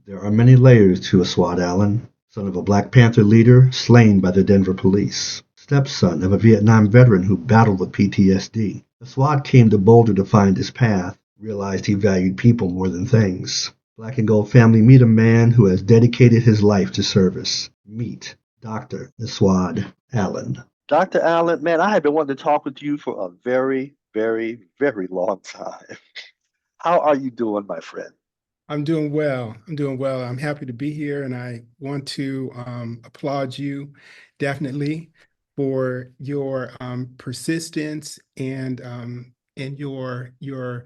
There are many layers to Aswad Allen, son of a Black Panther leader slain by the Denver police, stepson of a Vietnam veteran who battled with PTSD. Aswad came to Boulder to find his path, realized he valued people more than things. Black and Gold family meet a man who has dedicated his life to service. Meet Dr. Aswad Allen. Dr. Allen, man, I have been wanting to talk with you for a very, very, very long time. How are you doing, my friend? I'm doing well. I'm doing well. I'm happy to be here, and I want to applaud you definitely for your persistence and your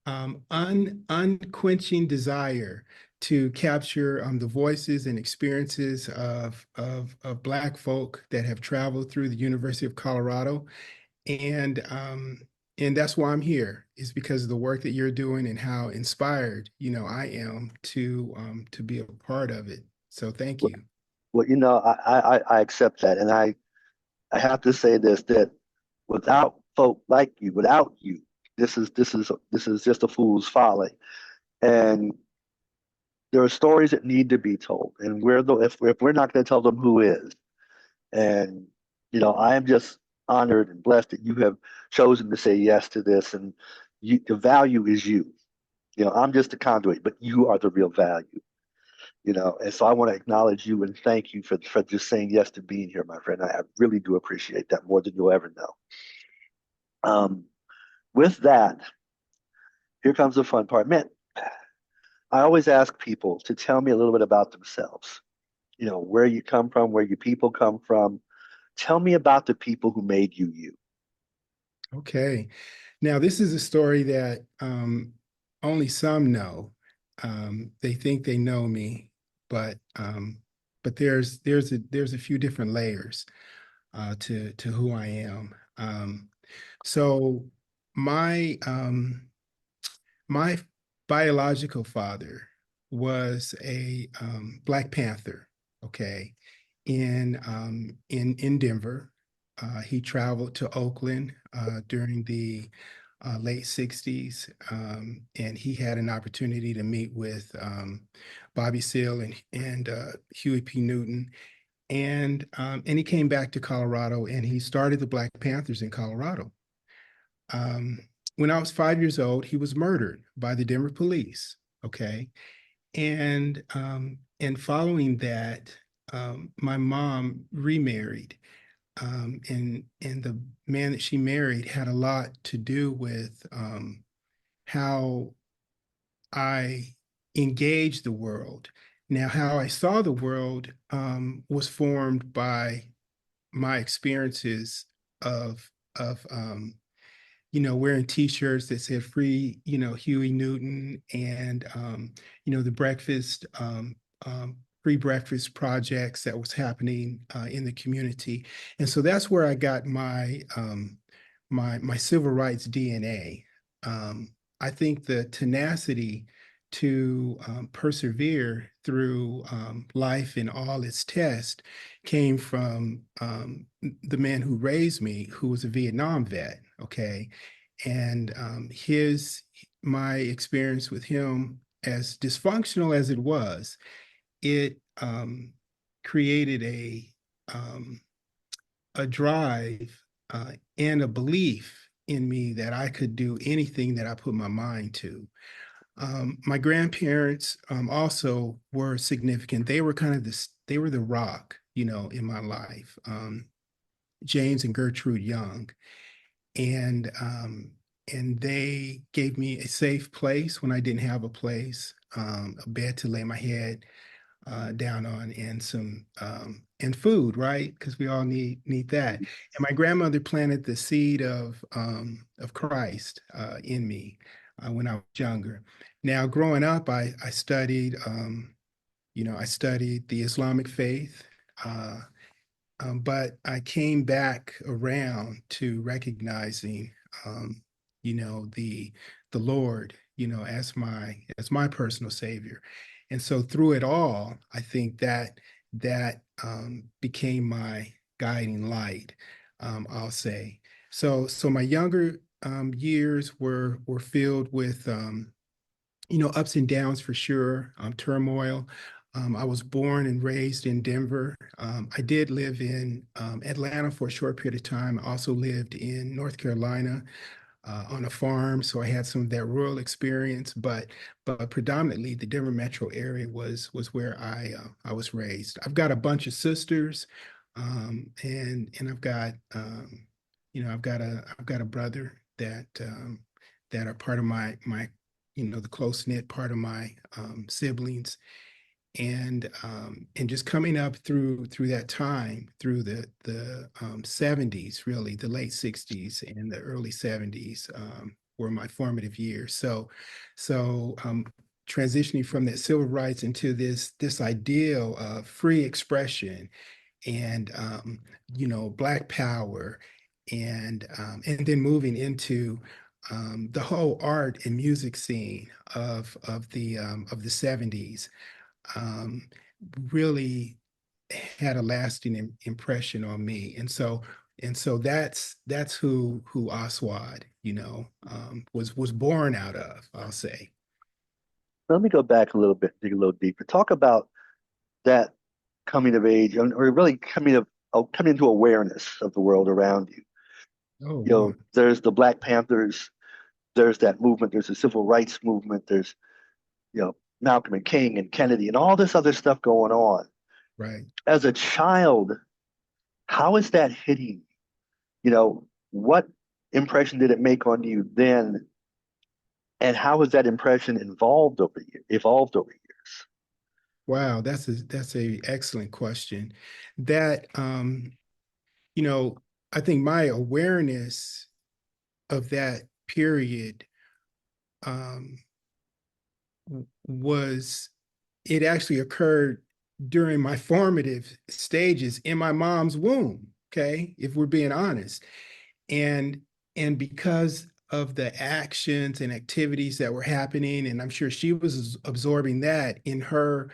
unquenching desire to capture the voices and experiences of Black folk that have traveled through the University of Colorado and and that's why I'm here, is because of the work that you're doing and how inspired, I am to be a part of it. So thank Well, you. I accept that, and I have to say this that without folk like you, without you, this is just a fool's folly. And there are stories that need to be told, and if we're not going to tell them, who is? And I am just honored and blessed that you have chosen to say yes to this, and the value is you. I'm just a conduit, but you are the real value. And so I want to acknowledge you and thank you for just saying yes to being here, my friend. I really do appreciate that more than you'll ever know. Um, with that, here comes the fun part. Man, I always ask people to tell me a little bit about themselves. Where you come from, where your people come from. Tell me about the people who made you you. Okay. Now this is a story that only some know. They think they know me, but there's a few different layers to who I am. So my my biological father was a Black Panther, okay, in Denver. He traveled to Oakland during the late 60s, and he had an opportunity to meet with Bobby Seale and Huey P. Newton. And he came back to Colorado and he started the Black Panthers in Colorado. Um, when I was 5 years old, he was murdered by the Denver police. Okay, and following that, my mom remarried, and the man that she married had a lot to do with how I engaged the world. Now, how I saw the world was formed by my experiences of wearing T-shirts that said "Free," Huey Newton, and the free breakfast projects that was happening in the community, and so that's where I got my civil rights DNA. I think the tenacity to persevere through life and all its tests came from the man who raised me, who was a Vietnam vet. Okay, and my experience with him, as dysfunctional as it was, it created um, a drive and a belief in me that I could do anything that I put my mind to. My grandparents also were significant. They were kind of they were the rock, in my life. James and Gertrude Young, and they gave me a safe place when I didn't have a place, a bed to lay my head down on, and some and food, right? Because we all need that. And my grandmother planted the seed of Christ in me when I was younger. Now, growing up, I studied, I studied the Islamic faith. Uh, but I came back around to recognizing, um, the Lord, as my personal savior. And so through it all, I think that became my guiding light, I'll say. So my younger years were filled with ups and downs for sure, turmoil. I was born and raised in Denver. I did live in Atlanta for a short period of time. I also lived in North Carolina on a farm, so I had some of that rural experience. But predominantly, the Denver metro area was where I was raised. I've got a bunch of sisters, and I've got a brother that are part of my the close knit part of my siblings, and just coming up through that time, through the 70s, really the late 60s and the early 70s, were my formative years. So transitioning from that civil rights into this ideal of free expression and Black power, and then moving into the whole art and music scene of the 70s, um, really had a lasting impression on me. And so that's who Aswad, was born out of, I'll say. Let me go back a little bit, dig a little deeper. Talk about that coming of age, or really coming into awareness of the world around you. Oh boy. There's the Black Panthers, there's that movement, there's the civil rights movement, there's Malcolm and King and Kennedy and all this other stuff going on. Right. As a child, how is that hitting? What impression did it make on you then, and how has that impression evolved over years? Wow, that's a excellent question. That you know, I think my awareness of that period um was it actually occurred during my formative stages in my mom's womb, okay, if we're being honest. And and because of the actions and activities that were happening, and I'm sure she was absorbing that in her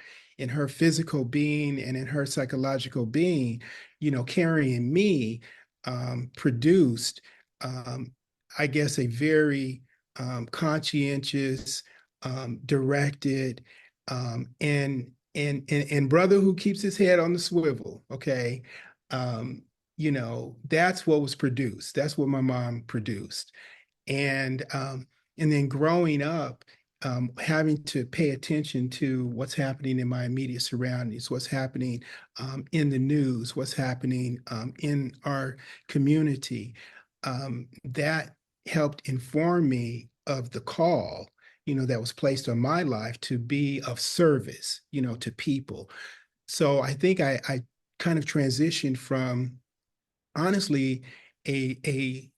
physical being and in her psychological being, carrying me, produced, um, I guess, a very conscientious, directed, and brother who keeps his head on the swivel, okay. um, that's what was produced. That's what my mom produced. And then growing up, having to pay attention to what's happening in my immediate surroundings, what's happening in the news, what's happening in our community, that helped inform me of the call, that was placed on my life to be of service, to people. So I think I kind of transitioned from, honestly, a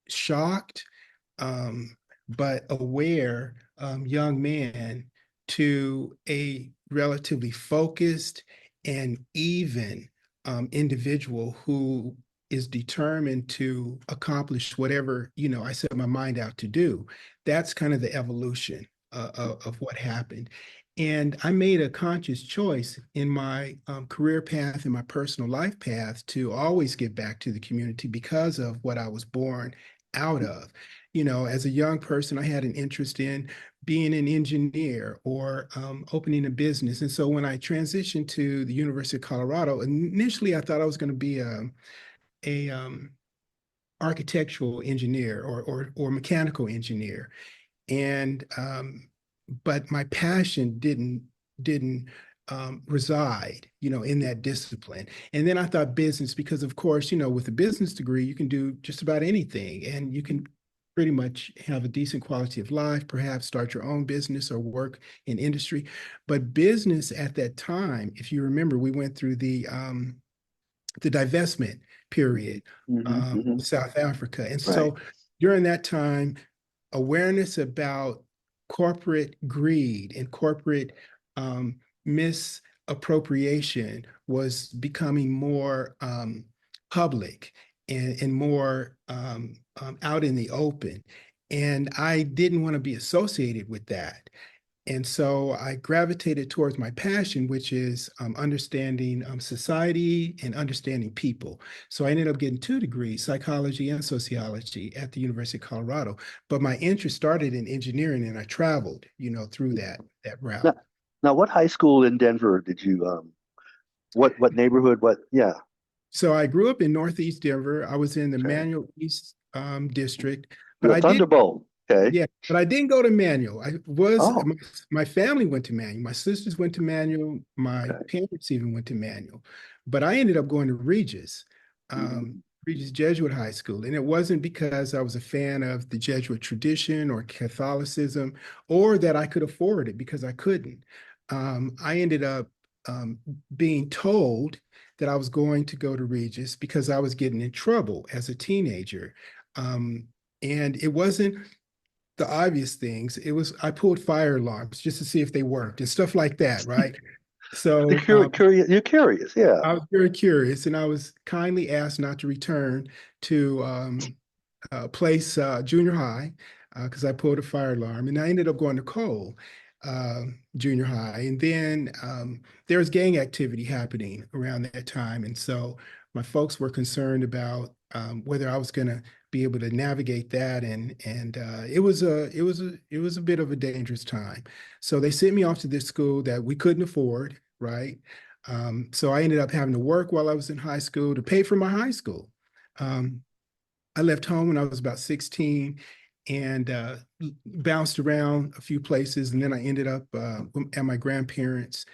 shocked, um, but aware, young man to a relatively focused and even individual who is determined to accomplish whatever I set my mind out to do. That's kind of the evolution of what happened. And I made a conscious choice in my career path and my personal life path to always give back to the community because of what I was born out of. As a young person, I had an interest in being an engineer or opening a business. And so when I transitioned to the University of Colorado, initially I thought I was going to be a architectural engineer or mechanical engineer. And but my passion didn't reside, in that discipline. And then I thought business, because of course, with a business degree, you can do just about anything, and you can pretty much have a decent quality of life, perhaps start your own business or work in industry. But business at that time, if you remember, we went through the divestment period, Hmm. Hmm. South Africa. And Right. so during that time, awareness about corporate greed and corporate um, misappropriation was becoming more public and more out in the open. And I didn't want to be associated with that. And so I gravitated towards my passion, which is understanding society and understanding people. So I ended up getting 2 degrees, psychology and sociology at the University of Colorado. But my interest started in engineering and I traveled, through that Now, route. now, what high school in Denver did you what neighborhood? What? Yeah. So I grew up in Northeast Denver. I was in the Okay. Manual East district, but You're a I did. Thunderbolt. Okay. Yeah, but I didn't go to Manual. Oh, My family went to Manual. My sisters went to Manual. My okay. parents even went to Manual. But I ended up going to Regis, Mhm. Regis Jesuit High School. And it wasn't because I was a fan of the Jesuit tradition or Catholicism or that I could afford it because I couldn't. I ended up um, being told that I was going to go to Regis because I was getting in trouble as a teenager. Um, and it wasn't the obvious things. It was I pulled fire alarms just to see if they worked and stuff like that, right? You're So curious. You're curious. Yeah. I was very curious, and I was kindly asked not to return to place junior high because I pulled a fire alarm, and I ended up going to Cole junior high, and then there was gang activity happening around that time, and so my folks were concerned about whether I was going to be able to navigate that, and it was a bit of a dangerous time. So they sent me off to this school that we couldn't afford, right? So I ended up having to work while I was in high school to pay for my high school. Um, I left home when I was about 16 and bounced around a few places. And then I ended up at my grandparents'.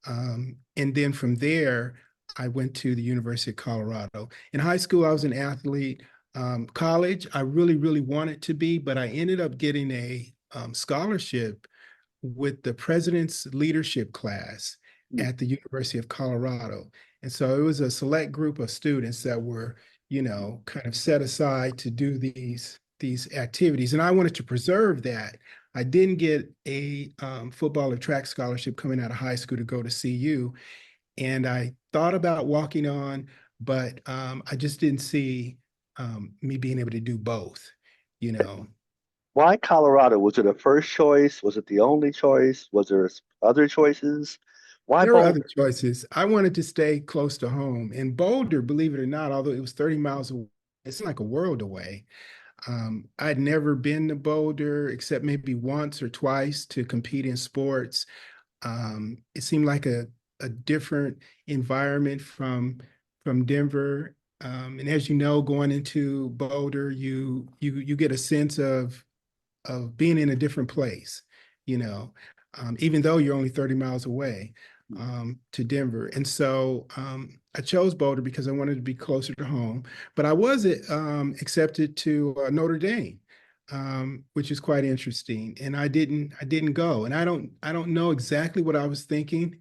And then from there, I went to the University of Colorado. In high school, I was an athlete. College, I really, really wanted to be, but I ended up getting a scholarship with the president's leadership class Mm. at the University of Colorado. And so it was a select group of students that were, kind of set aside to do these activities. And I wanted to preserve that. I didn't get a football or track scholarship coming out of high school to go to CU. And I thought about walking on, but I just didn't see me being able to do both, you know. Why Colorado? Was it a first choice? Was it the only choice? Was there other choices? Why There were other Boulder? choices. I wanted to stay close to home. And Boulder, believe it or not, although it was 30 miles away, it's like a world away. I'd never been to Boulder except maybe once or twice to compete in sports. It seemed like a different environment from Denver. And as you know, going into Boulder, you get a sense of being in a different place, you know, even though you're only 30 miles away to Denver. And so I chose Boulder because I wanted to be closer to home. But I was accepted to Notre Dame, which is quite interesting. And I didn't go. And I don't know exactly what I was thinking,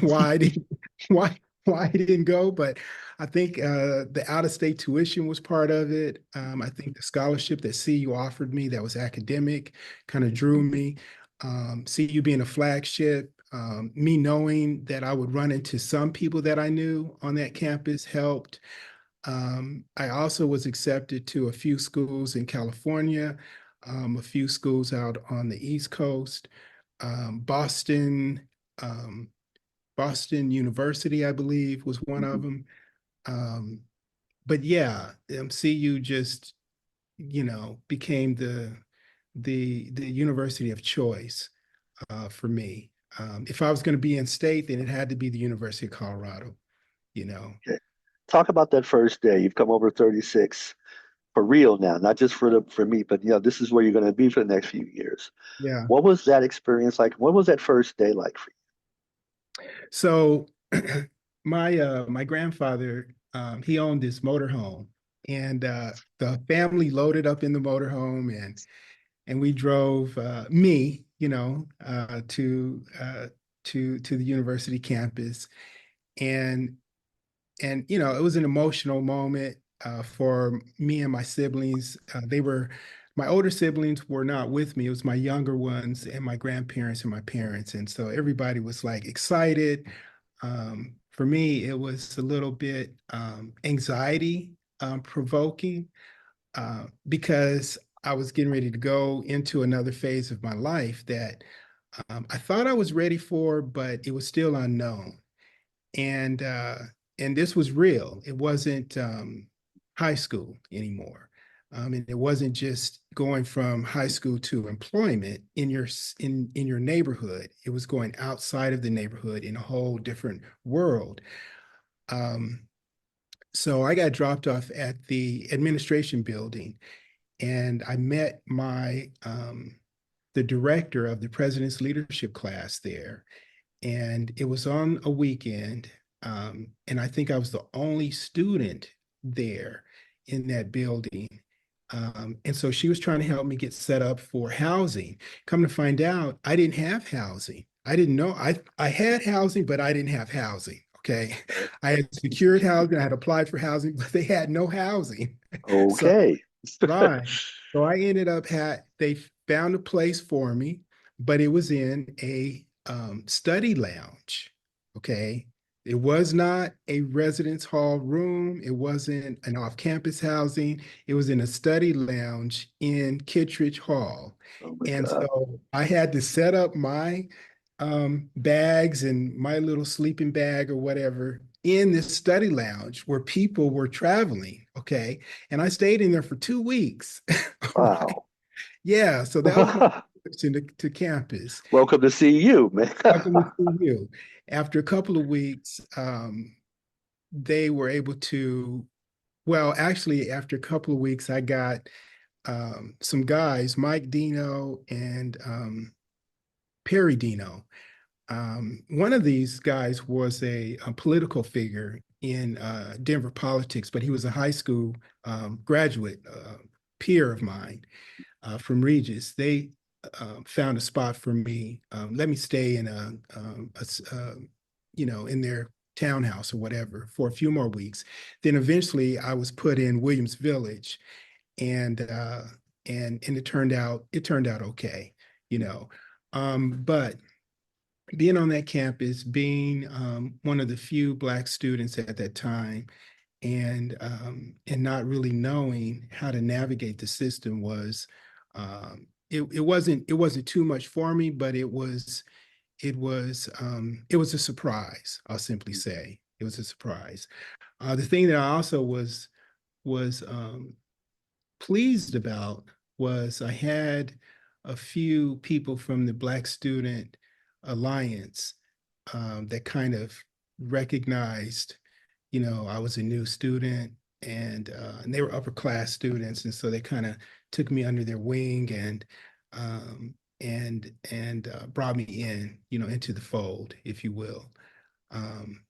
why I didn't why why I didn't go, but I think the out-of-state tuition was part of it. I think the scholarship that CU offered me that was academic kind of drew me. CU being a flagship, me knowing that I would run into some people that I knew on that campus helped. I also was accepted to a few schools in California, a few schools out on the East Coast, Boston, um, Boston University, I believe, was one of Mhm. them. But yeah, CU just became the university of choice for me. If I was going to be in state, then it had to be the University of Colorado. You know, Okay. Talk about that first day. You've come over 36 for real now, not just for me, but this is where you're going to be for the next few years. yeah. What was that experience like? What was that first day like for So my grandfather he owned this motorhome, and the family loaded up in the motorhome, and we drove me, to the university campus, and it was an emotional moment for me and my siblings. My older siblings were not with me. It was my younger ones and my grandparents and my parents, and so everybody was like excited. For me, it was a little bit anxiety provoking because I was getting ready to go into another phase of my life that I thought I was ready for, but it was still unknown. And uh, and this was real. It wasn't high school anymore. And it wasn't just going from high school to employment in your neighborhood. It was going outside of the neighborhood in a whole different world. Um, so I got dropped off at the administration building, and I met my the director of the president's leadership class there, and it was on a weekend. And I think I was the only student there in that building. And so she was trying to help me get set up for housing. Come to find out, I didn't have housing. I didn't know I had housing, but I didn't have housing. Okay. I had secured housing, I had applied for housing, but they had no housing. So Okay. right. So I ended up they found a place for me, but it was in a study lounge. Okay. It was not a residence hall room. It wasn't an off-campus housing. It was in a study lounge in Kittredge Hall. Oh my And God. so I had to set up my bags and my little sleeping bag or whatever in this study lounge where people were traveling. Okay. And I stayed in there for 2 weeks. Wow. Yeah. So that was my introduction to campus. Welcome to see you, man. Welcome to you. After a couple of weeks, they were able to, well, actually, after a couple of weeks, I got some guys, Mike Dino and Perry Dino. One of these guys was a political figure in Denver politics, but he was a high school graduate, peer of mine from Regis. They found a spot for me, let me stay in in their townhouse or whatever for a few more weeks. Then eventually I was put in Williams Village, and and it turned out okay, you know. But being on that campus, being one of the few Black students at that time, and not really knowing how to navigate the system was it wasn't too much for me, but it was a surprise. I'll simply say it was a surprise. The thing that I also was pleased about was I had a few people from the Black Student Alliance that kind of recognized, I was a new student, and they were upper class students, and so they kind of took me under their wing and brought me in, into the fold, if you will.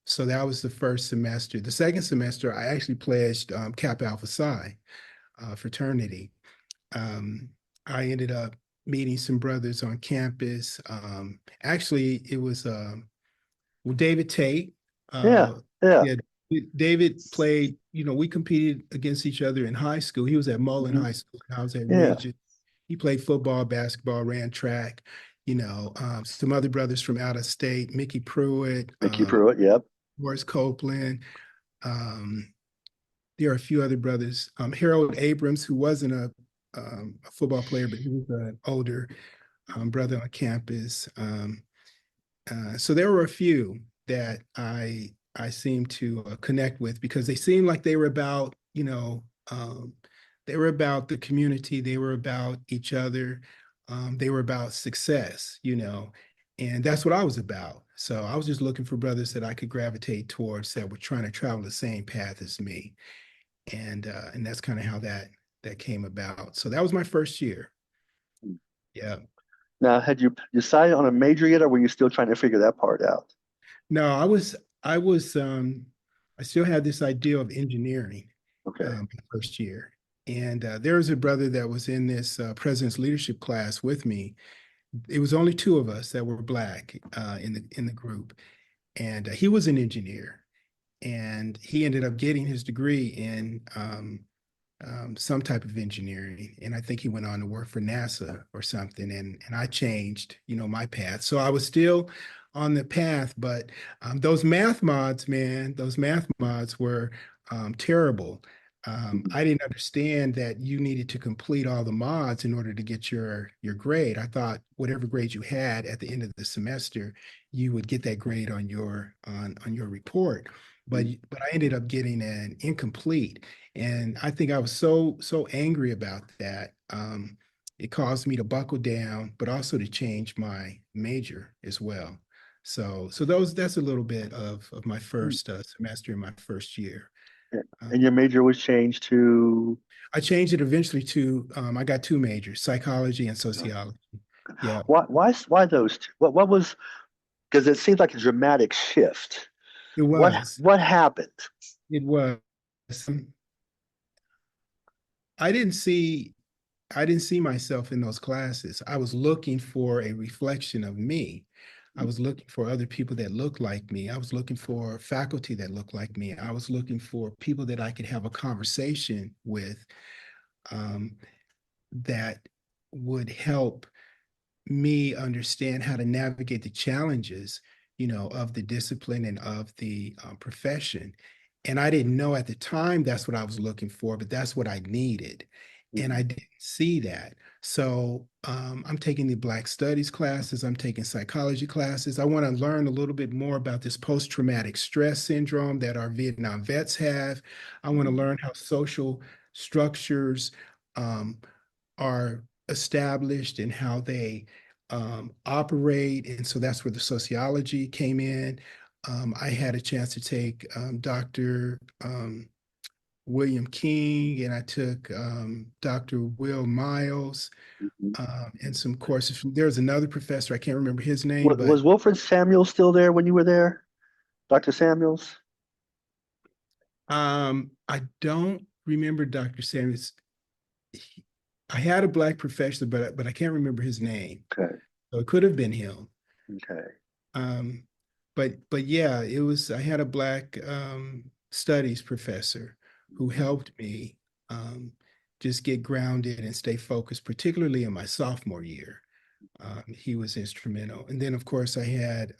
So that was the first semester. The second semester, I actually pledged Kappa Alpha Psi fraternity. Um, I ended up meeting some brothers on campus. Actually, it was well, David Tate. Yeah, yeah. Yeah, David played, we competed against each other in high school. He was at Mullen Mhm. High School, and I was at Yeah. Regis. He played football, basketball, ran track. Some other brothers from out of state, Mickey Pruitt, Mickey Pruitt, yep. Morris Copeland. Um, there are a few other brothers. Harold Abrams, who wasn't a football player, but he was an older brother on campus. So there were a few that I seemed to connect with because they seemed like they were about, they were about the community, they were about each other, they were about success, and that's what I was about. So I was just looking for brothers that I could gravitate towards that were trying to travel the same path as me, and that's kind of how that came about. So that was my first year. Yeah. Now, had you decided on a major yet, or were you still trying to figure that part out? No, I was I still had this idea of engineering Okay. my first year. And there was a brother that was in this president's leadership class with me. It was only two of us that were Black in the group, and he was an engineer, and he ended up getting his degree in some type of engineering, and I think he went on to work for NASA or something. And I changed, my path. So I was still on the path, but those math mods, man, those math mods were terrible. Mhm. I didn't understand that you needed to complete all the mods in order to get your grade. I thought whatever grade you had at the end of the semester, you would get that grade on your report. But I ended up getting an incomplete, and I think I was so angry about that. It caused me to buckle down, but also to change my major as well. So that's a little bit of my Mhm. first semester in my first year. And your major was changed to I changed it eventually to I got two majors, psychology and sociology. Yeah, why those two? What was because it seems like a dramatic shift. it What was. what happened? It was. I didn't see I didn't see myself in those classes. I was looking for a reflection of me. I was looking for other people that looked like me. I was looking for faculty that looked like me. I was looking for people that I could have a conversation with um, that would help me understand how to navigate the challenges, of the discipline and of the profession. And I didn't know at the time that's what I was looking for, but that's what I needed. And I Mhm. didn't see that. So I'm taking the Black Studies classes, I'm taking psychology classes. I want to learn a little bit more about this post traumatic stress syndrome that our Vietnam vets have. I want to learn how social structures um, are established and how they operate. And so that's where the sociology came in. I had a chance to take Dr. William King, and I took Dr. Will Miles Mhm. and some courses. There's another professor, I can't remember his name, but Was Wilfred Samuel still there when you were there, Dr. Samuels? I don't remember Dr. Samuels. I had a Black professor, but I can't remember his name. Okay, So it could have been him. okay. Um, but yeah, it was I had a Black studies professor who helped me um, just get grounded and stay focused, particularly in my sophomore year. He was instrumental. And then, of course, I had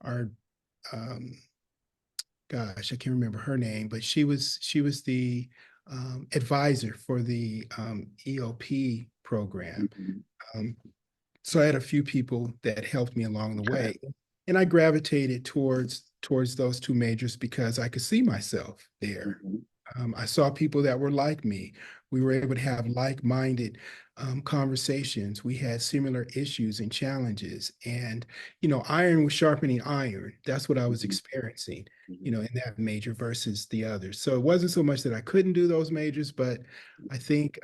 our um, gosh, I can't remember her name, but she was the advisor for the EOP program. Mhm. Um, so I had a few people that helped me along the Okay. way, and I gravitated towards those two majors because I could see myself there. Mhm. I saw people that were like me. We were able to have like-minded conversations. We had similar issues and challenges, and iron was sharpening iron. That's what I was Mhm. experiencing, Mhm. in that major versus the others. So it wasn't so much that I couldn't do those majors, but I think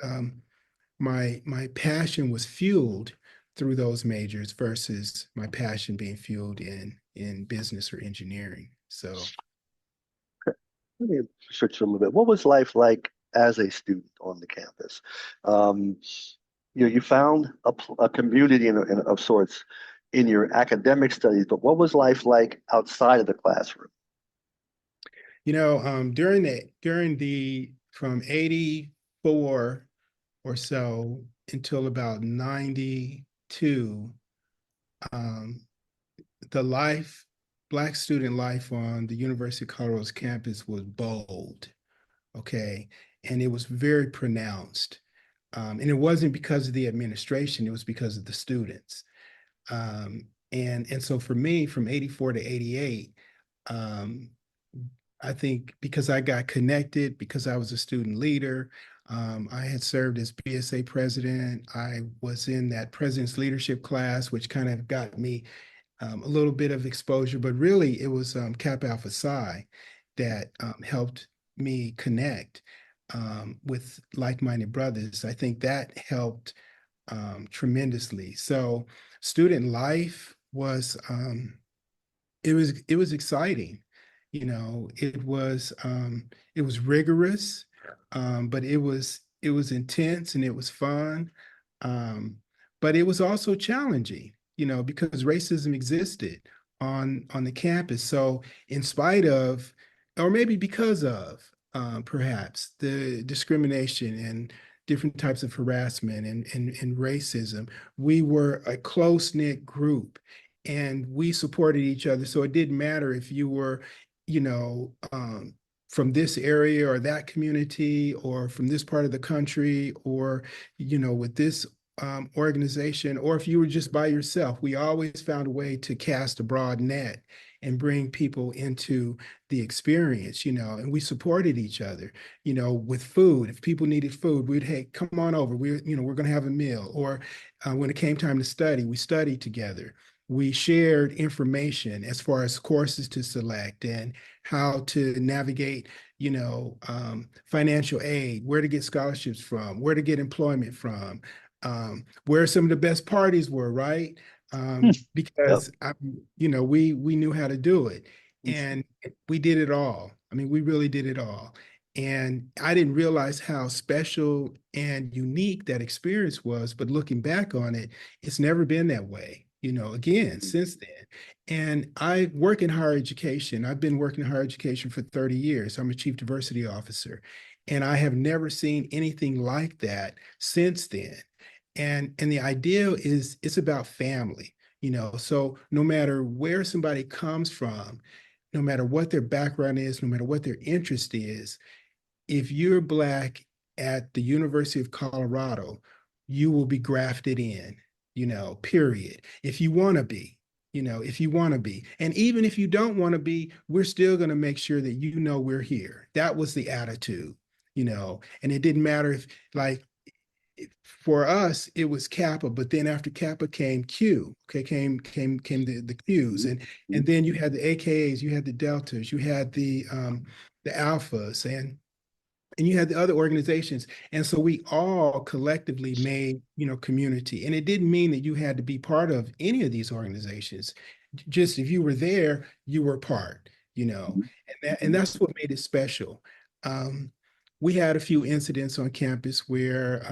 my passion was fueled through those majors versus my passion being fueled in business or engineering. So Let me switch a little bit. What was life like as a student on the campus? Um, you found a community of sorts in your academic studies, but what was life like outside of the classroom? during the from 84 or so until about 92, um, the life, Black student life on the University of Colorado's campus was bold, okay? And it was very pronounced. And it wasn't because of the administration, it was because of the students. And so for me, from 84 to 88, um, I think because I got connected, because I was a student leader, I had served as BSA president. I was in that president's leadership class, which kind of got me a little bit of exposure, but really it was Kappa Alpha Psi that helped me connect with like-minded brothers. I think that helped tremendously. So student life was it was exciting. It was rigorous, but it was intense and it was fun. Um, but it was also challenging, because racism existed on the campus. So in spite of, or maybe because of, perhaps the discrimination and different types of harassment and racism, we were a close-knit group and we supported each other. So it didn't matter if you were, you know, from this area or that community or from this part of the country or, with this organization, or if you were just by yourself, we always found a way to cast a broad net and bring people into the experience, and we supported each other, with food. If people needed food, we'd, hey, come on over. We're going to have a meal. Or when it came time to study, we studied together. We shared information as far as courses to select and how to navigate, financial aid, where to get scholarships from, where to get employment from, where some of the best parties were, right? Yep. Because we knew how to do it, and we did it all. I mean, we really did it all. And I didn't realize how special and unique that experience was. But looking back on it, it's never been that way, again, since then. And I work in higher education. I've been working in higher education for 30 years. I'm a chief diversity officer. And I have never seen anything like that since then. And the idea is it's about family, so no matter where somebody comes from, no matter what their background is, no matter what their interest is, if you're Black at the University of Colorado, you will be grafted in, period. If you want to be, if you want to be. And even if you don't want to be, we're still going to make sure that we're here. That was the attitude, and it didn't matter if, like, for us, it was Kappa, but then after Kappa came Q. Okay, came the Qs, and then you had the AKAs, you had the Deltas, you had the Alphas, and you had the other organizations. And so we all collectively made, community. And it didn't mean that you had to be part of any of these organizations. Just if you were there, you were part, and that's what made it special. We had a few incidents on campus where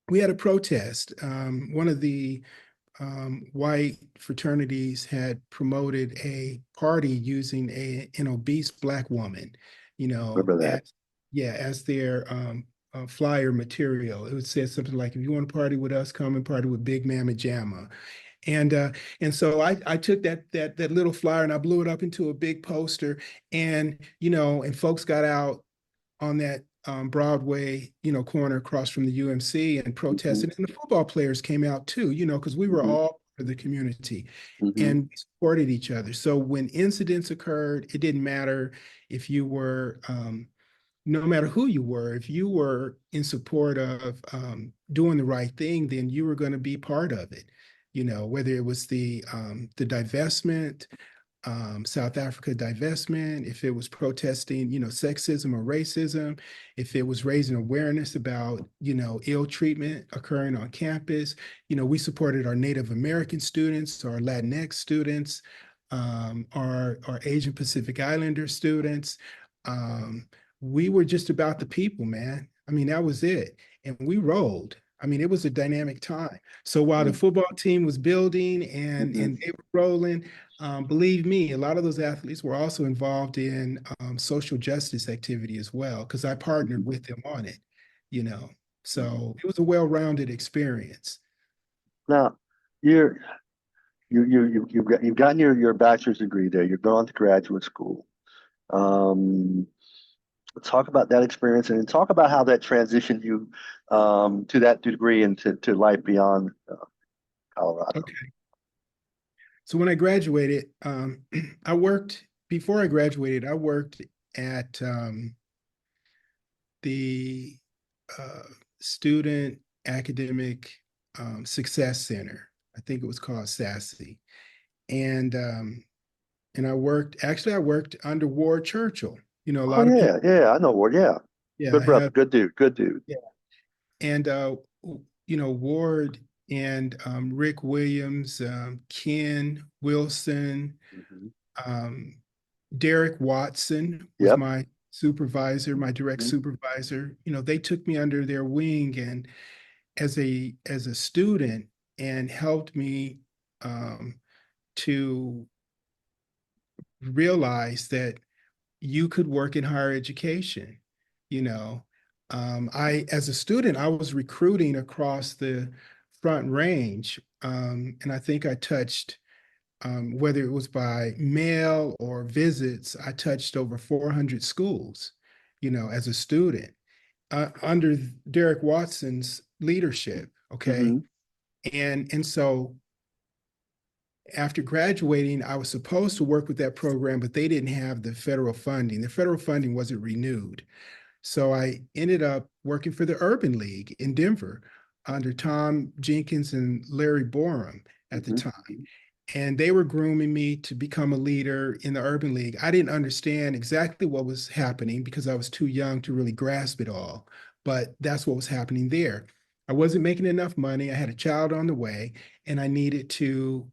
we had a protest. One of the white fraternities had promoted a party using an obese Black woman, Remember that. as their flyer material. It would say something like, "If you want to party with us, come and party with Big Mama Jamma." And so I took that little flyer and I blew it up into a big poster, and and folks got out on that Broadway, corner across from the UMC and protested. And the football players came out too, because we were all part of the community and we supported each other. So when incidents occurred, it didn't matter if you were, no matter who you were, if you were in support of doing the right thing, then you were going to be part of it. Whether it was the divestment, South Africa divestment, if it was protesting, sexism or racism, if it was raising awareness about, ill treatment occurring on campus, we supported our Native American students, our Latinx students, our Asian Pacific Islander students. We were just about the people, man. I mean, that was it. And we rolled. I mean, it was a dynamic time. So while the football team was building and they were rolling, believe me, a lot of those athletes were also involved in social justice activity as well, because I partnered with them on it, you know. So it was a well-rounded experience. Now, you're you've gotten your bachelor's degree there. You're going to graduate school. Um, Talk about that experience and talk about how that transitioned you to that degree and to life beyond Colorado. Okay. So when I graduated, before I graduated, I worked at the uh, Student Academic Success Center. I think it was called SASE. And I worked under Ward Churchill. A Oh lot of people, yeah, I know Ward. Yeah, yeah, good I brother, have, good dude, good dude. yeah. And Ward and Rick Williams, Ken Wilson, Hmm. um, Derek Watson was Yep. my supervisor, my direct Hmm. supervisor. They took me under their wing and as a student and helped me um, to realize that you could work in higher education. You know, as a student, I was recruiting across the Front Range, and I think I touched whether it was by mail or visits, I touched over 400 schools, as a student under Derek Watson's leadership. Okay. Mm-hmm. And so after graduating, I was supposed to work with that program, but they didn't have the federal funding. The federal funding wasn't renewed. So I ended up working for the Urban League in Denver under Tom Jenkins and Larry Borum at the Mm-hmm. time. And they were grooming me to become a leader in the Urban League. I didn't understand exactly what was happening because I was too young to really grasp it all, but that's what was happening there. I wasn't making enough money. I had a child on the way, and I needed to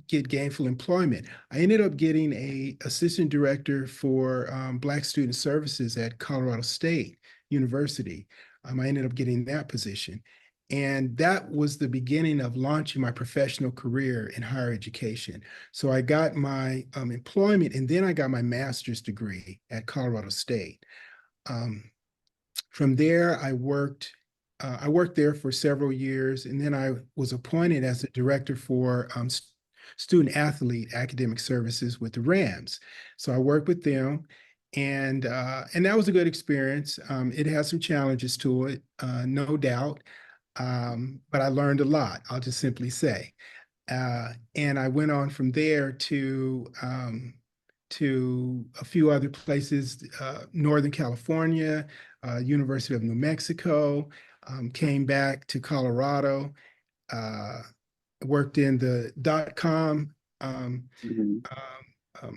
get gainful employment. I ended up getting a assistant director for Black Student Services at Colorado State University. I ended up getting that position. And that was the beginning of launching my professional career in higher education. So I got my employment, and then I got my master's degree at Colorado State. Um, from there, I worked there for several years, and then I was appointed as the director for student athlete academic services with the Rams. So I worked with them, and that was a good experience. It has some challenges to it, no doubt, but I learned a lot. I'll just simply say. And I went on from there to a few other places, Northern California, University of New Mexico, came back to Colorado, uh, worked in the .com Mm-hmm.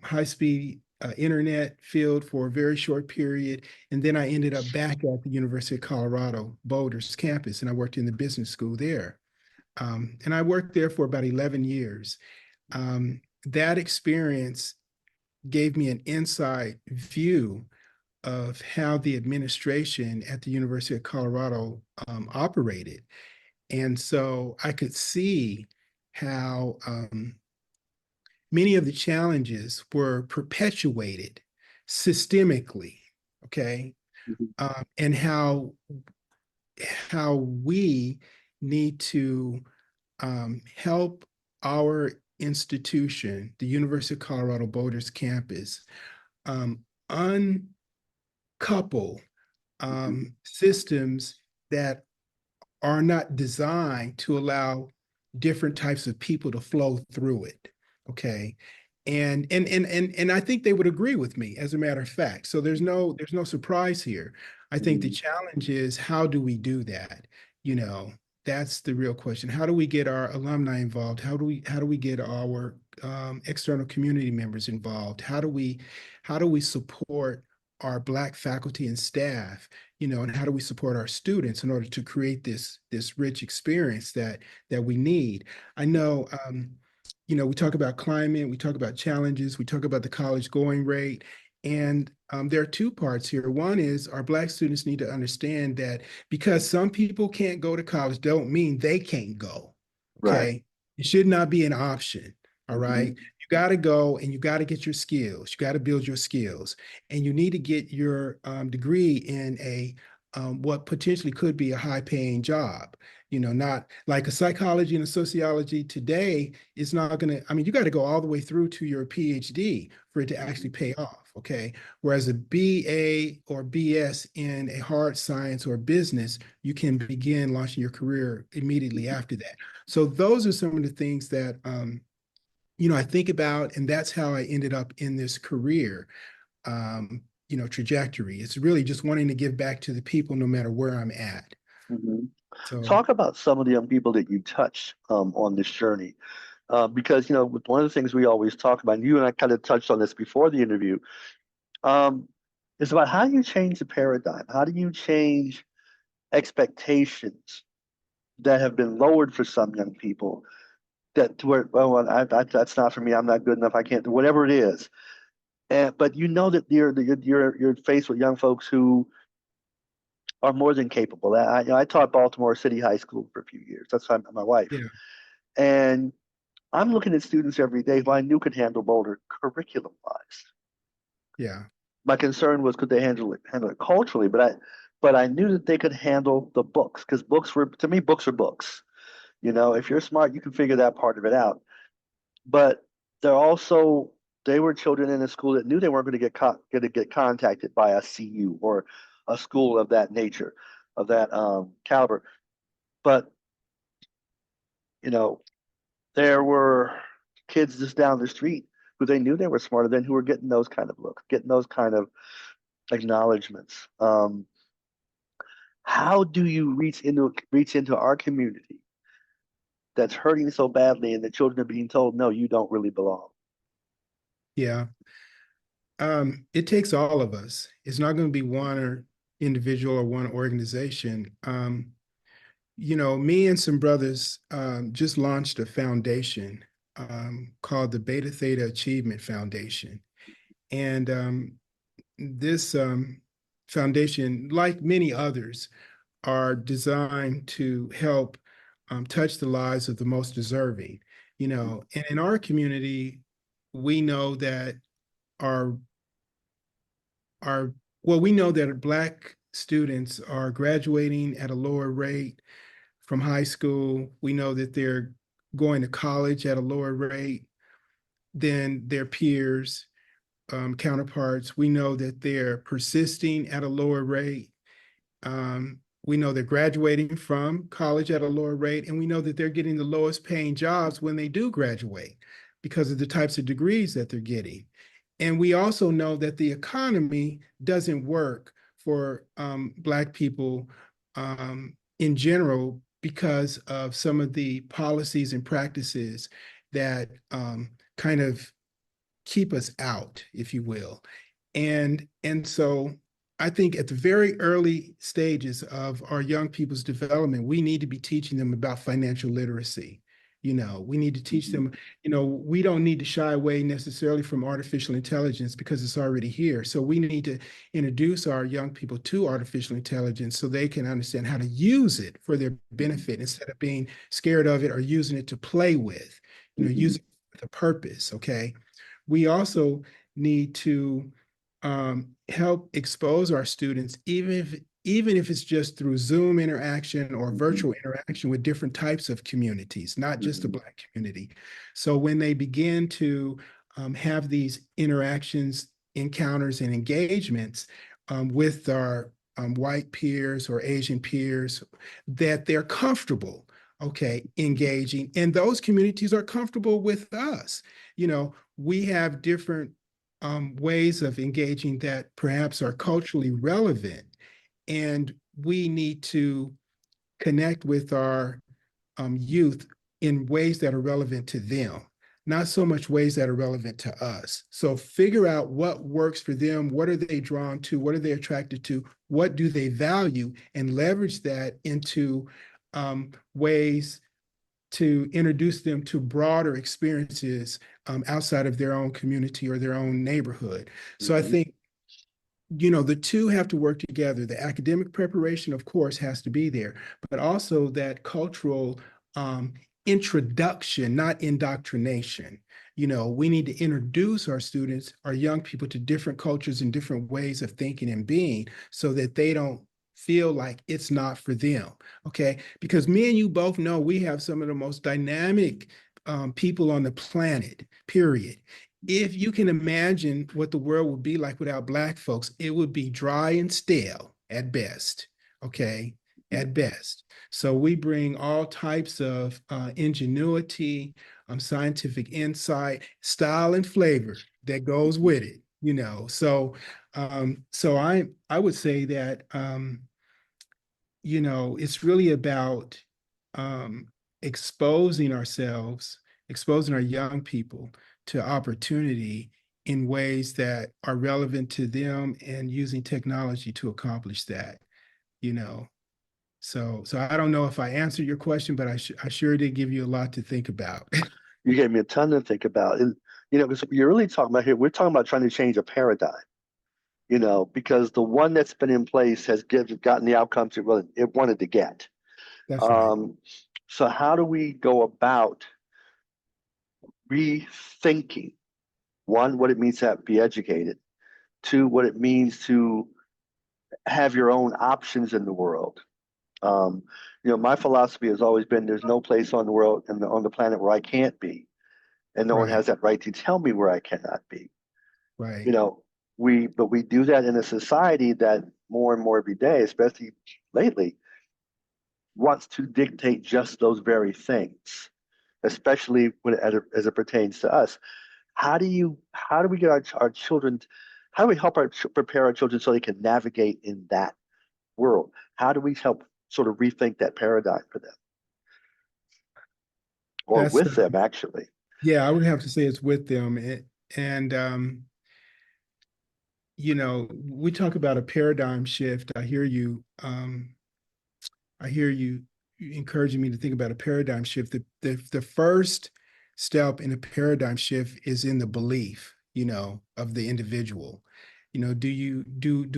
high-speed internet field for a very short period. And then I ended up back at the University of Colorado Boulder's campus, and I worked in the business school there. And I worked there for about 11 years. That experience gave me an inside view of how the administration at the University of Colorado operated. And so I could see how many of the challenges were perpetuated systemically, okay, Mm-hmm. and how we need to help our institution, the University of Colorado Boulder's campus, um, uncouple systems that are not designed to allow different types of people to flow through it. Okay. And I think they would agree with me, as a matter of fact. So there's no surprise here. I think the Mm-hmm. challenge is, how do we do that? You know, that's the real question. How do we get our alumni involved? How do we get our external community members involved? How do we support our Black faculty and staff, and how do we support our students in order to create this rich experience that we need? I know, we talk about climate, we talk about challenges, we talk about the college going rate, and there are two parts here. One is, our Black students need to understand that because some people can't go to college, don't mean they can't go. Right. Okay, it should not be an option. All Mm-hmm. right. You got to go, and you got to get your skills. You got to build your skills, and you need to get your degree in a what potentially could be a high-paying job. Not like a psychology and a sociology today is not going to. I mean, you got to go all the way through to your Ph.D. for it to actually pay off. Okay. Whereas a BA or BS in a hard science or business, you can begin launching your career immediately after that. So those are some of the things that I think about, and that's how I ended up in this career, trajectory. It's really just wanting to give back to the people no matter where I'm at. Mm-hmm. So, Talk about some of the young people that you touched on this journey. Because, one of the things we always talk about, and you and I kind of touched on this before the interview, um, is about how do you change the paradigm? How do you change expectations that have been lowered for some young people, that to where, oh, well, that's not for me. I'm not good enough. I can't do whatever it is. But that you're faced with young folks who are more than capable. I taught Baltimore City High School for a few years. That's my wife. yeah, And I'm looking at students every day who I knew could handle Boulder curriculum wise. yeah, My concern was, could they handle it culturally, but I knew that they could handle the books, because books are books. If you're smart, you can figure that part of it out. but they're also they were children in a school that knew they weren't going to get contacted by a CU or a school of that nature, of that caliber. But you know, there were kids just down the street who they knew they were smarter than, who were getting those kind of looks, getting those kind of acknowledgments. How do you reach into our community that's hurting so badly, and the children are being told, no, you don't really belong? Yeah. It takes all of us. It's not going to be one or individual or one organization. Me and some brothers just launched a foundation called the Beta Theta Achievement Foundation. And this foundation, like many others, are designed to help touch the lives of the most deserving. And in our community, we know that our our we know that Black students are graduating at a lower rate from high school. We know that they're going to college at a lower rate than their peers, counterparts. We know that they're persisting at a lower rate. We know they're graduating from college at a lower rate, and we know that they're getting the lowest paying jobs when they do graduate because of the types of degrees that they're getting. And we also know that the economy doesn't work for Black people in general because of some of the policies and practices that kind of keep us out, if you will. And so I think at the very early stages of our young people's development, we need to be teaching them about financial literacy. We need to teach them, we don't need to shy away necessarily from artificial intelligence because it's already here. So we need to introduce our young people to artificial intelligence so they can understand how to use it for their benefit instead of being scared of it or using it to play with, use it with a purpose. Okay. We also need to help expose our students, even if it's just through Zoom interaction or virtual interaction with different types of communities, not just the Black community. So when they begin to have these interactions, encounters, and engagements with our white peers or Asian peers, that they're comfortable, okay, engaging, and those communities are comfortable with us. We have different ways of engaging that perhaps are culturally relevant, and we need to connect with our youth in ways that are relevant to them, not so much ways that are relevant to us. So figure out what works for them, what are they drawn to, what are they attracted to, what do they value, and leverage that into ways to introduce them to broader experiences outside of their own community or their own neighborhood. So I think, the two have to work together. The academic preparation, of course, has to be there, but also that cultural introduction, not indoctrination. We need to introduce our students, our young people, to different cultures and different ways of thinking and being so that they don't feel like it's not for them. Okay. Because me and you both know we have some of the most dynamic people on the planet, period. If you can imagine what the world would be like without Black folks, it would be dry and stale at best. Okay. At best. So we bring all types of ingenuity, scientific insight, style, and flavor that goes with it. So I would say that it's really about um, exposing ourselves, exposing our young people to opportunity in ways that are relevant to them and using technology to accomplish that. You know, so I don't know if I answered your question, but I sure did give you a lot to think about. You gave me a ton to think about. And, because you're really talking about here, we're talking about trying to change a paradigm, because the one that's been in place has gotten the outcomes it wanted to get. That's right. So how do we go about rethinking, one, what it means to be educated, two, what it means to have your own options in the world? My philosophy has always been there's no place on the world and on the planet where I can't be. and no one Right. has that right to tell me where I cannot be. You Right. know, we do that in a society that more and more every day, especially lately, wants to dictate just those very things, especially as it pertains to us. How do we get our children, how do we help prepare our children so they can navigate in that world? How do we help sort of rethink that paradigm for them or That's with them, actually? yeah, I would have to say it's with them. And you know, we talk about a paradigm shift. I hear you encouraging me to think about a paradigm shift. The first step in a paradigm shift is in the belief, you know, of the individual. You know, do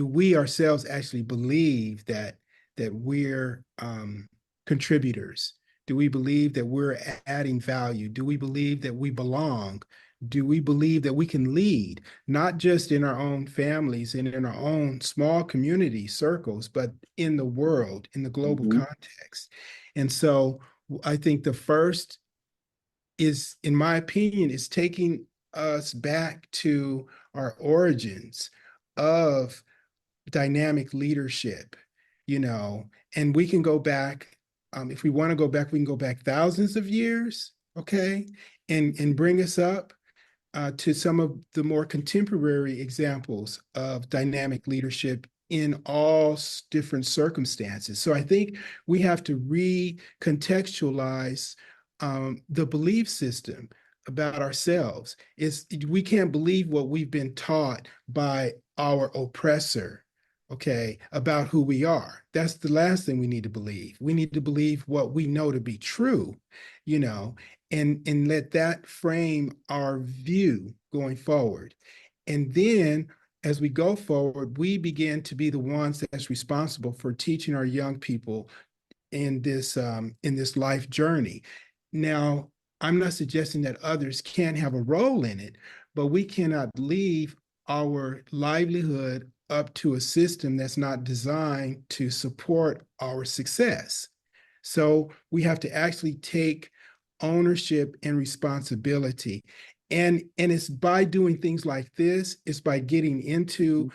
we ourselves actually believe that we're contributors? Do we believe that we're adding value? Do we believe that we belong? Do we believe that we can lead, not just in our own families and in our own small community circles, but in the world, in the global Hmm. context? And so I think the first is, in my opinion, is taking us back to our origins of dynamic leadership, you know, and we can go back, if we want to go back, we can go back thousands of years, okay, and bring us up to some of the more contemporary examples of dynamic leadership in all different circumstances. So I think we have to recontextualize the belief system about ourselves. We can't believe what we've been taught by our oppressor, okay, about who we are. That's the last thing we need to believe. We need to believe what we know to be true, you know, and let that frame our view going forward. And then as we go forward, we begin to be the ones that's responsible for teaching our young people in this life journey. Now, I'm not suggesting that others can't have a role in it, but we cannot leave our livelihood up to a system that's not designed to support our success. So we have to actually take ownership and responsibility. And it's by doing things like this, it's by getting into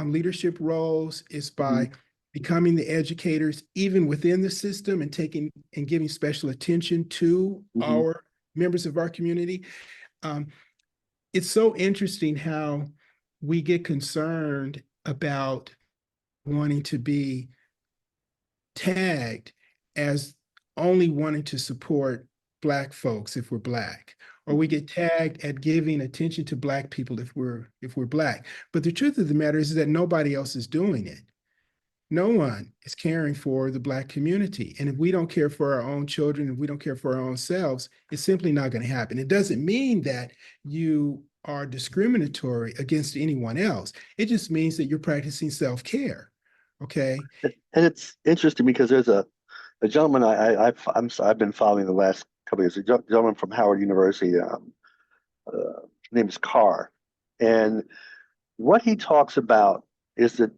leadership roles, it's Hmm. by becoming the educators even within the system and taking and giving special attention to Hmm. our members of our community. Um, it's so interesting how we get concerned about wanting to be tagged as only wanting to support Black folks if we're Black, or we get tagged at giving attention to Black people if we're Black. But the truth of the matter is that nobody else is doing it. No one is caring for the Black community. And if we don't care for our own children, if we don't care for our own selves, it's simply not going to happen. It doesn't mean that you are discriminatory against anyone else. It just means that you're practicing self-care. Okay. And it's interesting because there's a gentleman I've been following the last couple of years, a gentleman from Howard University. His name is Carr, and what he talks about is that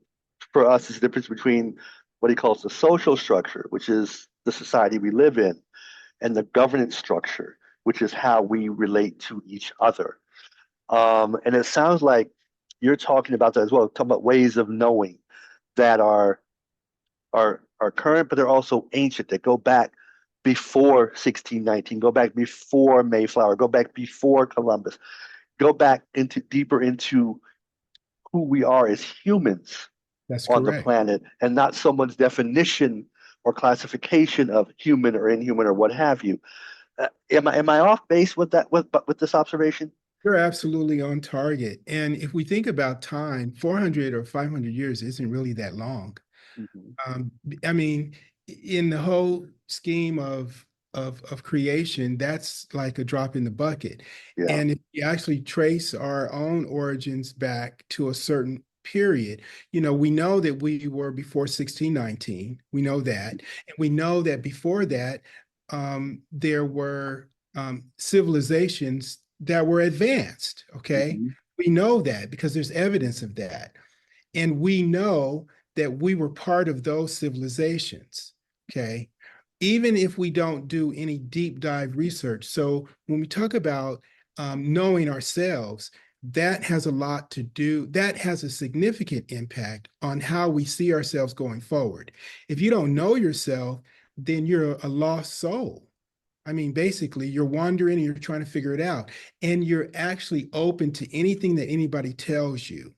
for us is the difference between what he calls the social structure, which is the society we live in, and the governance structure, which is how we relate to each other. And it sounds like you're talking about that as well, talking about ways of knowing that are current, but they're also ancient, that go back before 1619, go back before Mayflower, go back before Columbus, go back into deeper into who we are as humans That's on the correct. planet, and not someone's definition or classification of human or inhuman or what have you. Am I off base with that with this observation? You're absolutely on target. And if we think about time, 400 or 500 years isn't really that long. Hmm. Um, I mean, in the whole scheme of creation, that's like a drop in the bucket. Yeah. And if we actually trace our own origins back to a certain period, you know, we know that we were before 1619. We know that. And we know that before that, there were civilizations that were advanced. Okay. Hmm. We know that because there's evidence of that. And we know that we were part of those civilizations. Okay. Even if we don't do any deep dive research. So when we talk about knowing ourselves, that has a lot to do, that has a significant impact on how we see ourselves going forward. If you don't know yourself, then you're a lost soul. I mean, basically, you're wandering and you're trying to figure it out. And you're actually open to anything that anybody tells you.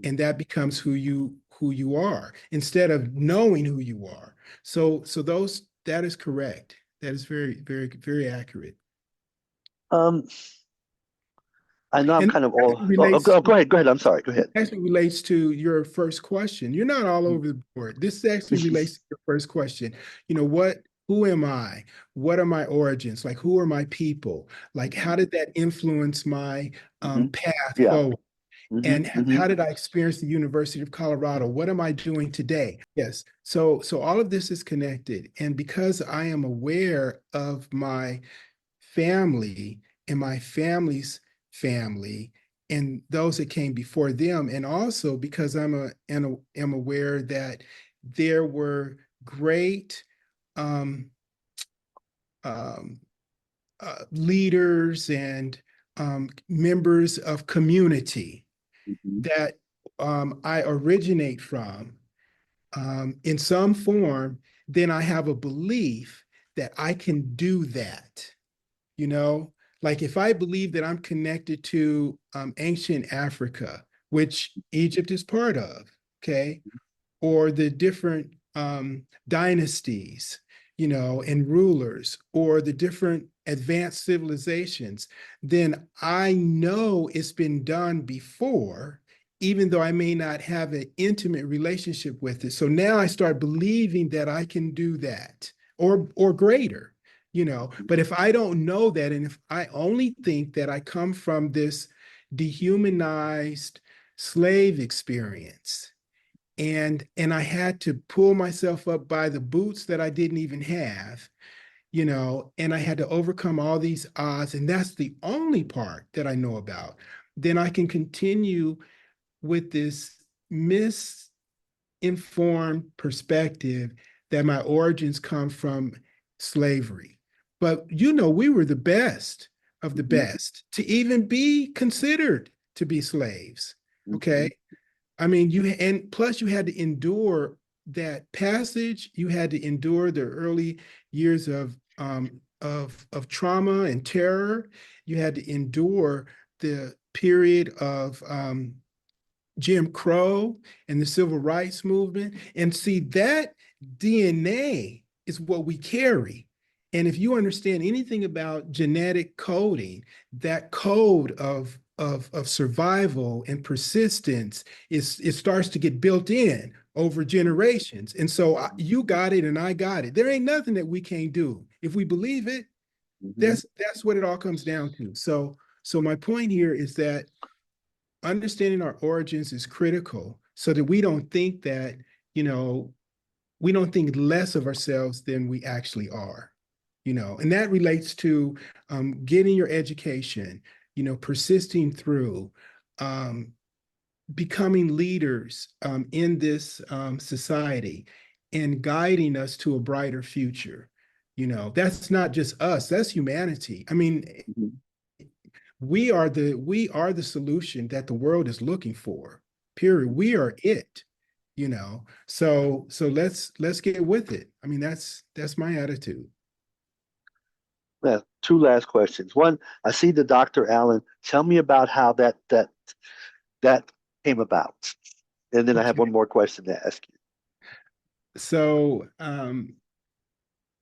And that becomes who you are instead of knowing who you are. So that is correct. That is very, very, very accurate. Um, I know I'm And kind of that all. relates Go ahead. Go ahead. I'm sorry. Go ahead. actually relates to your first question. You're not all over the board. This actually relates to your first question. Who am I? What are my origins? Like, who are my people? Like, how did that influence my Hmm. path Yeah. forward? Hmm. And Hmm. how did I experience the University of Colorado? What am I doing today? Yes. So all of this is connected. And because I am aware of my family and my family's family and those that came before them, and also because am aware that there were great um, um, leaders and members of community Hmm. that I originate from in some form, then I have a belief that I can do that. You know, like if I believe that I'm connected to ancient Africa, which Egypt is part of, okay, or the different dynasties, and rulers, or the different advanced civilizations, then I know it's been done before, even though I may not have an intimate relationship with it. So now I start believing that I can do that or greater, But if I don't know that, and if I only think that I come from this dehumanized slave experience, and I had to pull myself up by the boots that I didn't even have, and I had to overcome all these odds, and that's the only part that I know about, then I can continue with this misinformed perspective that my origins come from slavery. But we were the best of the Hmm. best to even be considered to be slaves. Okay. Hmm. I mean, and plus you had to endure that passage. You had to endure the early years of trauma and terror. You had to endure the period of Jim Crow and the civil rights movement. And see, that DNA is what we carry. And if you understand anything about genetic coding, that code of survival and persistence it starts to get built in over generations. And so you got it and I got it. There ain't nothing that we can't do. If we believe it, Hmm. that's what it all comes down to. So my point here is that understanding our origins is critical so that we don't think that, you know, we don't think less of ourselves than we actually are, and that relates to getting your education, persisting through, um, becoming leaders in this society and guiding us to a brighter future. That's not just us, that's humanity. I mean, Hmm. we are the solution that the world is looking for. Period. We are it. So let's get with it. I mean, that's my attitude. Yeah, two last questions. One, I see the Dr. Allen. Tell me about how that came about. And then I have Okay. one more question to ask you. So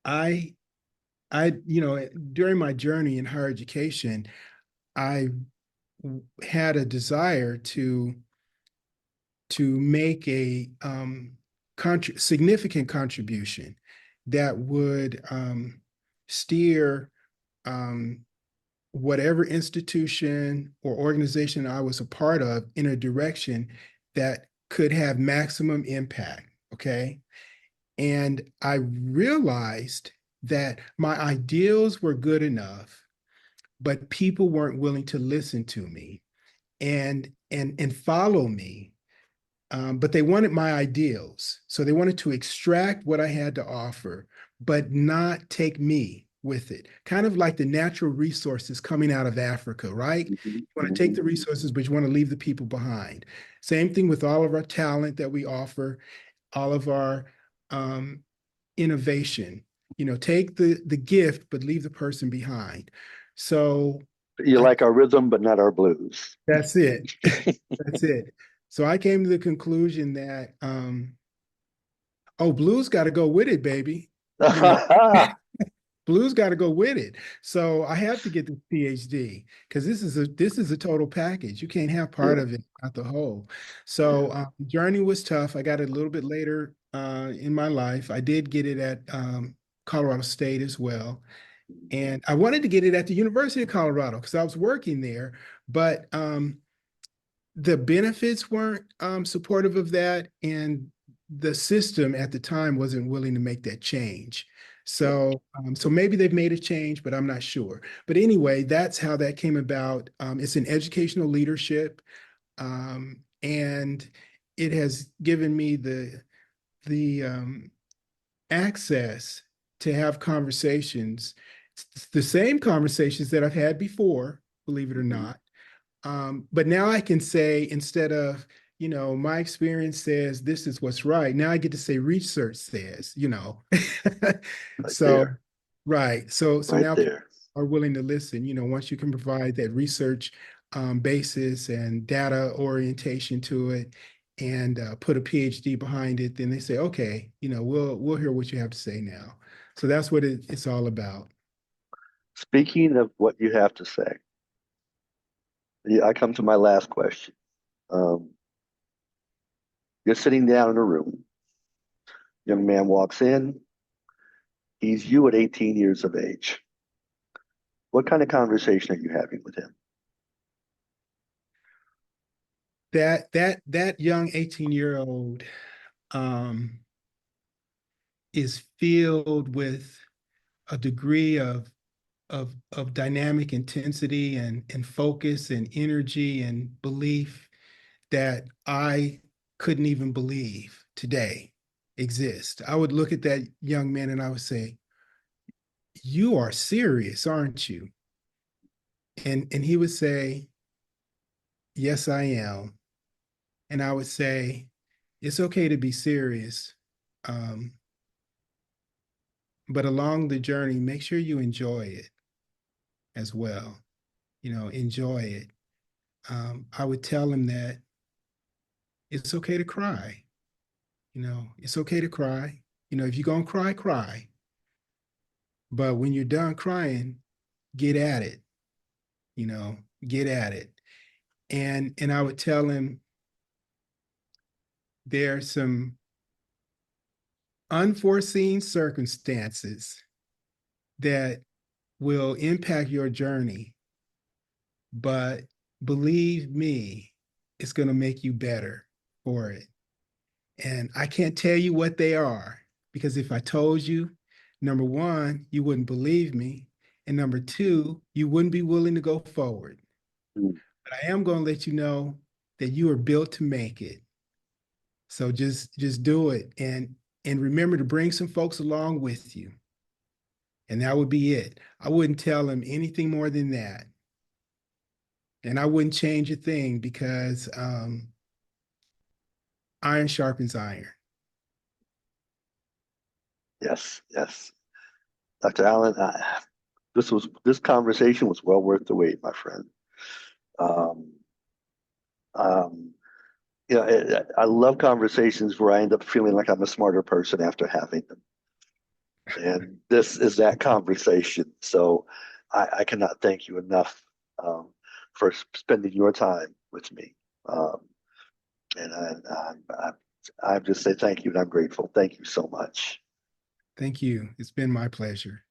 I I during my journey in higher education, I had a desire to make a significant contribution that would steer um, whatever institution or organization I was a part of in a direction that could have maximum impact. Okay. And I realized that my ideals were good enough, but people weren't willing to listen to me and follow me. But they wanted my ideals. So they wanted to extract what I had to offer, but not take me. with it, kind of like the natural resources coming out of Africa, right? You want to take the resources, but you want to leave the people behind. Same thing with all of our talent that we offer, all of our innovation. Take the gift, but leave the person behind. So You I like our rhythm, but not our blues. that's it. That's it. So I came to the conclusion that blues got to go with it, baby. Blues got to go with it. So I have to get the PhD because this is a total package. You can't have part Yeah. of it, not the whole. So journey was tough. I got it a little bit later in my life. I did get it at Colorado State as well. And I wanted to get it at the University of Colorado because I was working there, but the benefits weren't supportive of that, and the system at the time wasn't willing to make that change. So maybe they've made a change, but I'm not sure. But anyway, that's how that came about. It's an educational leadership, and it has given me the access to have conversations, the same conversations that I've had before, believe it or not. But now I can say, instead of, my experience says this is what's right, now I get to say research says. Right So, there. right. So Right now people there. are willing to listen, once you can provide that research basis and data orientation to it and put a PhD behind it, then they say, okay, we'll hear what you have to say now. So that's what it's all about. Speaking of what you have to say, I come to my last question. Um, you're sitting down in a room. Young man walks in. He's you at 18 years of age. What kind of conversation are you having with him? That young 18-year-old um, is filled with a degree of dynamic intensity and focus and energy and belief that I couldn't even believe today exist. I would look at that young man and I would say, "You are serious, aren't you?" And he would say, "Yes, I am." And I would say, "It's okay to be serious. Um, but along the journey, make sure you enjoy it as well. Enjoy it." I would tell him that it's okay to cry. It's okay to cry. If you're going to cry, cry. But when you're done crying, get at it, you know, get at it. And I would tell him there are some unforeseen circumstances that will impact your journey, but believe me, it's going to make you better for it. And I can't tell you what they are because if I told you, number one, you wouldn't believe me. And number two, you wouldn't be willing to go forward. Mm. But I am going to let you know that you are built to make it. So just do it and remember to bring some folks along with you. And that would be it. I wouldn't tell them anything more than that. And I wouldn't change a thing because iron sharpens iron. Yes, yes. Dr. Allen, this conversation was well worth the wait, my friend. Um, um, I love conversations where I end up feeling like I'm a smarter person after having them. And this is that conversation. So I cannot thank you enough for spending your time with me. Um, and I just say thank you and I'm grateful. Thank you so much. Thank you. It's been my pleasure.